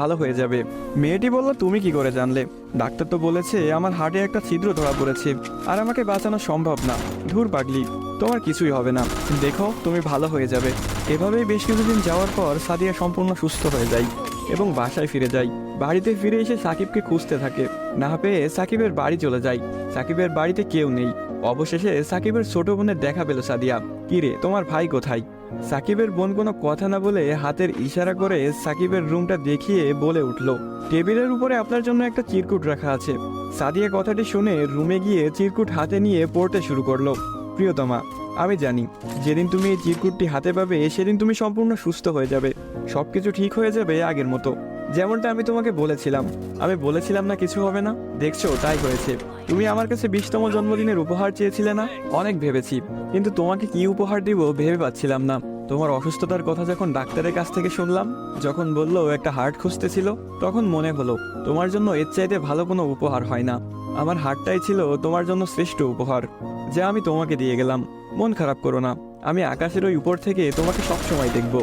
ভালো হয়ে যাবে। মেয়েটি বলল, তুমি কি করে জানলে? ডাক্তার তো বলেছে আমার হার্টে একটা ছিদ্র ধরা পড়েছে, আর আমাকে বাঁচানো সম্ভব না। ধুর পাগলি, তোমার কিছুই হবে না, দেখো তুমি ভালো হয়ে যাবে। এভাবেই বেশ কিছুদিন যাওয়ার পর সাদিয়া সম্পূর্ণ সুস্থ হয়ে যায় এবং বাসায় ফিরে যায়। বাড়িতে ফিরে এসে সাকিবকে খুঁজতে থাকে, না পেয়ে সাকিবের বাড়ি চলে যায়। সাকিবের বাড়িতে কেউ নেই। অবশেষে সাকিবের ছোট বোনের দেখা পেল সাদিয়া। কিরে, তোমার ভাই কোথায়? সাকিবের বোন কোনো কথা না বলে হাতের ইশারা করে সাকিবের রুমটা দেখিয়ে বলে উঠল, টেবিলের উপরে আপনার জন্য একটা চিরকুট রাখা আছে। সাদিয়া কথাটি শুনে রুমে গিয়ে চিরকুট হাতে নিয়ে পড়তে শুরু করলো। প্রিয়তমা, আমি জানি যেদিন তুমি এই চিরকুটটি হাতে পাবে সেদিন তুমি সম্পূর্ণ সুস্থ হয়ে যাবে, সবকিছু ঠিক হয়ে যাবে আগের মতো, যেমনটা আমি তোমাকে বলেছিলাম। আমি বলেছিলাম না কিছু হবে না, দেখছো তাই হয়েছে। তুমি আমার কাছে 20তম জন্মদিনের উপহার চেয়েছিলে না? অনেক ভেবেছি, কিন্তু তোমাকে কি উপহার দিব ভেবে পাচ্ছিলাম না। তোমার অসুস্থতার কথা যখন ডাক্তারের কাছ থেকে শুনলাম, যখন বললো একটা হার্ট খুঁজতেছিল, তখন মনে হলো তোমার জন্য এর চাইতে ভালো কোনো উপহার হয় না। আমার হার্টটাই ছিল তোমার জন্য শ্রেষ্ঠ উপহার, যা আমি তোমাকে দিয়ে গেলাম। মন খারাপ করো না, আমি আকাশের ওই উপর থেকে তোমাকে সবসময় দেখব।